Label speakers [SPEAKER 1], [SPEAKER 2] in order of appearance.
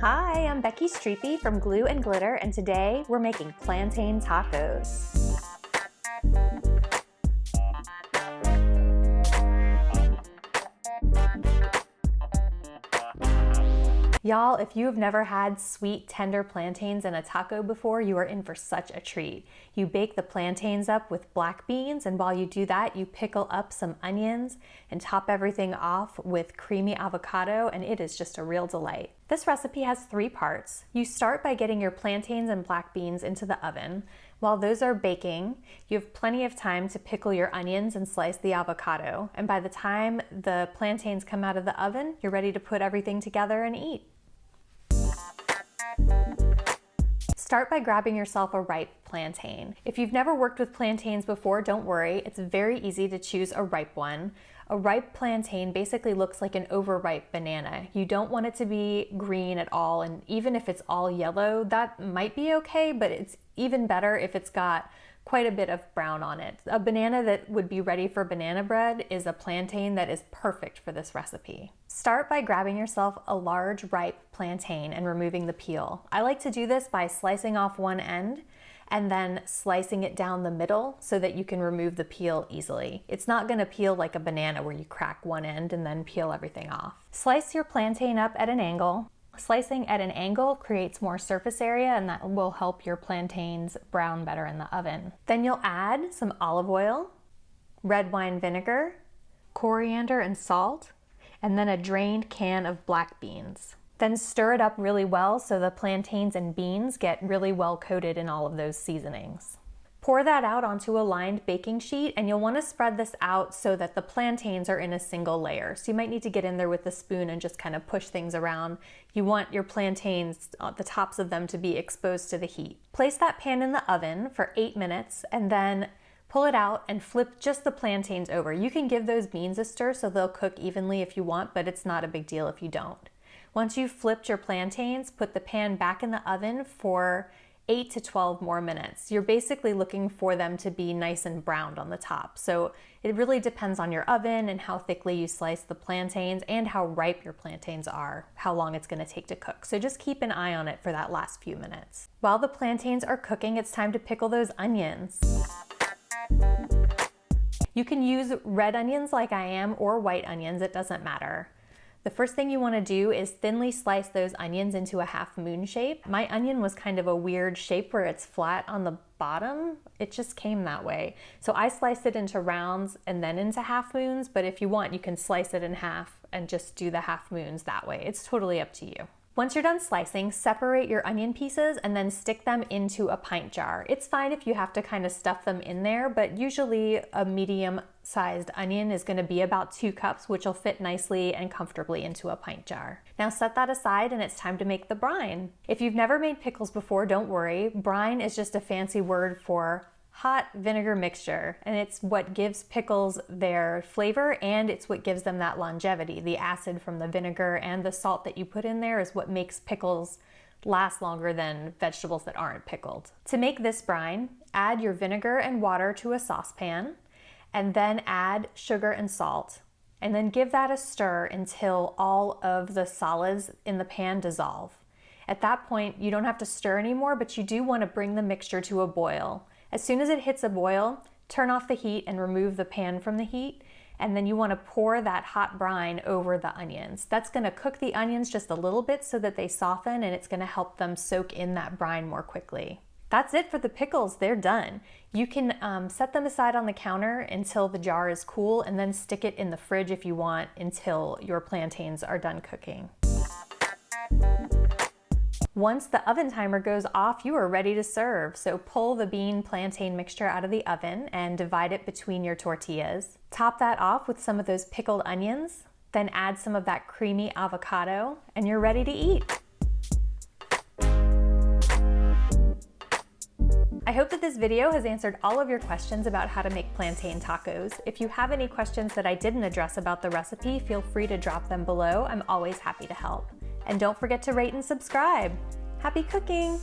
[SPEAKER 1] Hi, I'm Becky Streepy from Glue and Glitter, and today we're making plantain tacos. Y'all, if you've never had sweet, tender plantains in a taco before, you are in for such a treat. You bake the plantains up with black beans, and while you do that, you pickle up some onions and top everything off with creamy avocado, and it is just a real delight. This recipe has 3 parts. You start by getting your plantains and black beans into the oven. While those are baking, you have plenty of time to pickle your onions and slice the avocado. And by the time the plantains come out of the oven, you're ready to put everything together and eat. Start by grabbing yourself a ripe plantain. If you've never worked with plantains before, don't worry, it's very easy to choose a ripe one. A ripe plantain basically looks like an overripe banana. You don't want it to be green at all, and even if it's all yellow, that might be okay, but it's even better if it's got quite a bit of brown on it. A banana that would be ready for banana bread is a plantain that is perfect for this recipe. Start by grabbing yourself a large ripe plantain and removing the peel. I like to do this by slicing off one end and then slicing it down the middle so that you can remove the peel easily. It's not gonna peel like a banana where you crack one end and then peel everything off. Slice your plantain up at an angle. Slicing at an angle creates more surface area, and that will help your plantains brown better in the oven. Then you'll add some olive oil, red wine vinegar, coriander and salt, and then a drained can of black beans. Then stir it up really well so the plantains and beans get really well coated in all of those seasonings. Pour that out onto a lined baking sheet, and you'll want to spread this out so that the plantains are in a single layer. So you might need to get in there with a spoon and just kind of push things around. You want your plantains, the tops of them, to be exposed to the heat. Place that pan in the oven for 8 minutes and then pull it out and flip just the plantains over. You can give those beans a stir so they'll cook evenly if you want, but it's not a big deal if you don't. Once you've flipped your plantains, put the pan back in the oven for 8 to 12 more minutes. You're basically looking for them to be nice and browned on the top. So it really depends on your oven and how thickly you slice the plantains and how ripe your plantains are, how long it's gonna take to cook. So just keep an eye on it for that last few minutes. While the plantains are cooking, it's time to pickle those onions. You can use red onions like I am or white onions, it doesn't matter. The first thing you want to do is thinly slice those onions into a half moon shape. My onion was kind of a weird shape where it's flat on the bottom. It just came that way. So I sliced it into rounds and then into half moons, but if you want, you can slice it in half and just do the half moons that way. It's totally up to you. Once you're done slicing, separate your onion pieces and then stick them into a pint jar. It's fine if you have to kind of stuff them in there, but usually a medium-sized onion is going to be about 2 cups, which will fit nicely and comfortably into a pint jar. Now set that aside and it's time to make the brine. If you've never made pickles before, don't worry. Brine is just a fancy word for hot vinegar mixture, and it's what gives pickles their flavor and it's what gives them that longevity. The acid from the vinegar and the salt that you put in there is what makes pickles last longer than vegetables that aren't pickled. To make this brine, add your vinegar and water to a saucepan and then add sugar and salt, and then give that a stir until all of the solids in the pan dissolve. At that point, you don't have to stir anymore, but you do want to bring the mixture to a boil. As soon as it hits a boil, turn off the heat and remove the pan from the heat, and then you want to pour that hot brine over the onions. That's going to cook the onions just a little bit so that they soften, and it's going to help them soak in that brine more quickly. That's it for the pickles, they're done. You can set them aside on the counter until the jar is cool, and then stick it in the fridge if you want until your plantains are done cooking. Once the oven timer goes off, you are ready to serve. So pull the bean plantain mixture out of the oven and divide it between your tortillas. Top that off with some of those pickled onions, then add some of that creamy avocado, and you're ready to eat. I hope that this video has answered all of your questions about how to make plantain tacos. If you have any questions that I didn't address about the recipe, feel free to drop them below. I'm always happy to help. And don't forget to rate and subscribe. Happy cooking!